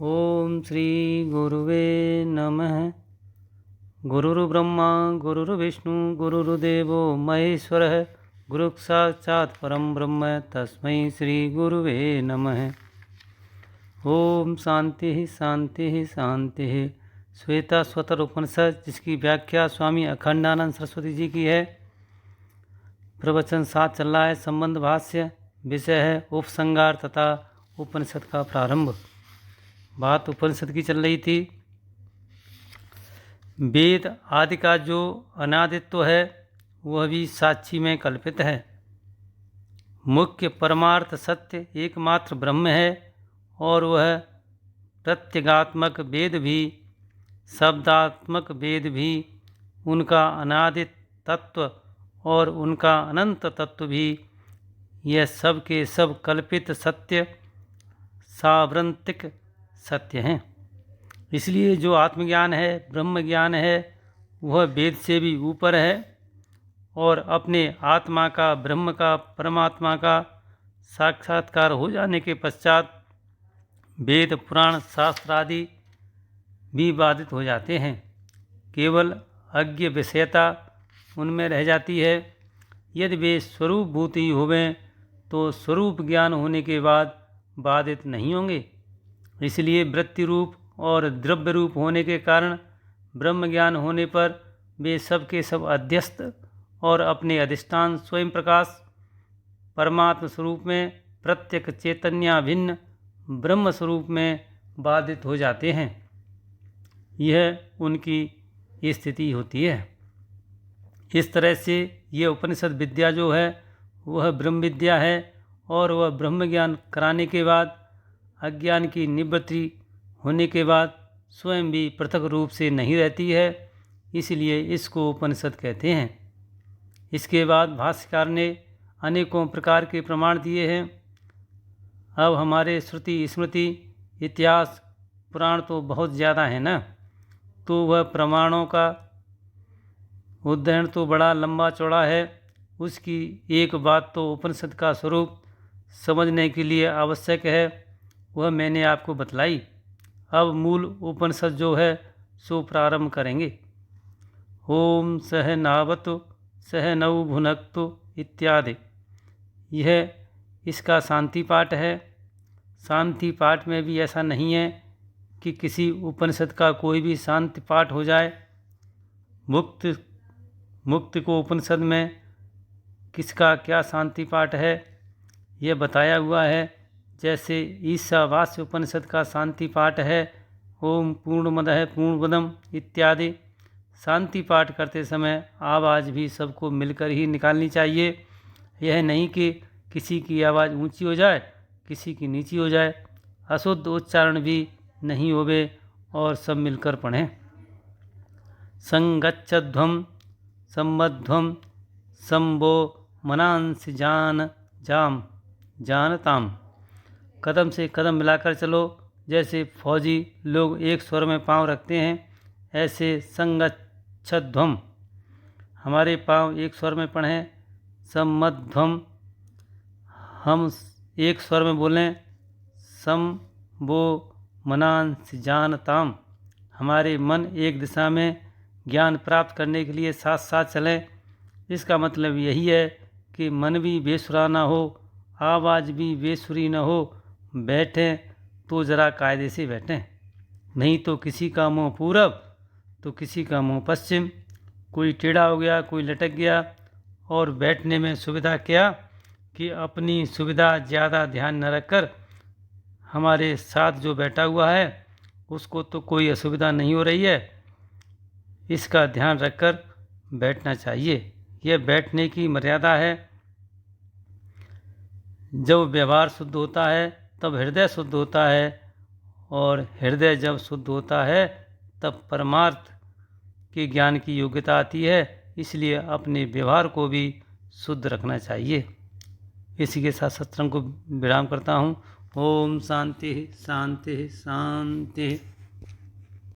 ओम श्री गुरुवे नमः। गुरुर्ब्रह्मा गुरुर्विष्णु गुरुर्देवो महेश्वरः गुरुसाक्षात् परम ब्रह्म तस्मै श्री गुरुवे नमः। ओम शांति शांति शांति। श्वेता स्वतर उपनिषद, जिसकी व्याख्या स्वामी अखंडानंद सरस्वती जी की है। प्रवचन 7 चल रहा है। संबंध भाष्य। विषय है उपसंहार तथा उपनिषद का प्रारंभ। बात उपनिषद की चल रही थी। वेद आदि का जो अनादित्व है वह भी साक्षी में कल्पित है। मुख्य परमार्थ सत्य एकमात्र ब्रह्म है और वह प्रत्यगात्मक वेद भी, शब्दात्मक वेद भी, उनका अनादि तत्व और उनका अनंत तत्व भी, यह सब के सब कल्पित सत्य सावंतिक सत्य हैं। इसलिए जो आत्मज्ञान है, ब्रह्म ज्ञान है, वह वेद से भी ऊपर है और अपने आत्मा का, ब्रह्म का, परमात्मा का साक्षात्कार हो जाने के पश्चात वेद पुराण शास्त्र आदि भी बाधित हो जाते हैं। केवल अज्ञ विषयता उनमें रह जाती है। यदि वे स्वरूप भूति होवें तो स्वरूप ज्ञान होने के बाद बाधित नहीं होंगे। इसलिए वृत्ति रूप और द्रव्य रूप होने के कारण ब्रह्म ज्ञान होने पर वे सब के सब अध्यस्त और अपने अधिष्ठान स्वयं प्रकाश परमात्म स्वरूप में प्रत्यक चैतन्याभिन्न ब्रह्म स्वरूप में बाधित हो जाते हैं। यह उनकी स्थिति होती है। इस तरह से यह उपनिषद विद्या जो है वह ब्रह्म विद्या है और वह ब्रह्म ज्ञान कराने के बाद अज्ञान की निवृत्ति होने के बाद स्वयं भी पृथक रूप से नहीं रहती है। इसलिए इसको उपनिषद कहते हैं। इसके बाद भाष्यकार ने अनेकों प्रकार के प्रमाण दिए हैं। अब हमारे श्रुति स्मृति इतिहास पुराण तो बहुत ज़्यादा है ना, तो वह प्रमाणों का उद्धरण तो बड़ा लंबा चौड़ा है। उसकी एक बात तो उपनिषद का स्वरूप समझने के लिए आवश्यक है, वह मैंने आपको बतलाई। अब मूल उपनिषद जो है सो प्रारंभ करेंगे। ओम सहनावतु सहनौ भुनक्तु इत्यादि। यह इसका शांति पाठ है। शांति पाठ में भी ऐसा नहीं है कि किसी उपनिषद का कोई भी शांति पाठ हो जाए। मुक्त को उपनिषद में किसका क्या शांति पाठ है यह बताया हुआ है। जैसे ईशावास्य उपनिषद का शांति पाठ है ओम पूर्णमदः पूर्णमिदम् इत्यादि। शांति पाठ करते समय आवाज़ भी सबको मिलकर ही निकालनी चाहिए। यह नहीं कि किसी की आवाज़ ऊंची हो जाए, किसी की नीची हो जाए। अशुद्ध उच्चारण भी नहीं होवे और सब मिलकर पढ़ें। संगच्छध्वं सम्बध्वं संबो मनांसि जानताम। कदम से कदम मिलाकर चलो। जैसे फौजी लोग एक स्वर में पांव रखते हैं, ऐसे संगच्छध्वम हमारे पांव एक स्वर में पढ़ें। सम्मध्वम हम एक स्वर में बोलें। संबो मनांसि जानताम हमारे मन एक दिशा में ज्ञान प्राप्त करने के लिए साथ साथ चलें। इसका मतलब यही है कि मन भी बेसुरा ना हो, आवाज़ भी बेसुरी न हो। बैठें तो ज़रा कायदे से बैठें, नहीं तो किसी का मुंह पूरब तो किसी का मुंह पश्चिम, कोई टेढ़ा हो गया, कोई लटक गया। और बैठने में सुविधा क्या कि अपनी सुविधा ज़्यादा ध्यान न रखकर हमारे साथ जो बैठा हुआ है उसको तो कोई असुविधा नहीं हो रही है, इसका ध्यान रखकर बैठना चाहिए। यह बैठने की मर्यादा है। जब व्यवहार शुद्ध होता है तब हृदय शुद्ध होता है, और हृदय जब शुद्ध होता है तब परमार्थ के ज्ञान की योग्यता आती है। इसलिए अपने व्यवहार को भी शुद्ध रखना चाहिए। इसी के साथ सत्संग को विराम करता हूँ। ओम शांति शांति शांति।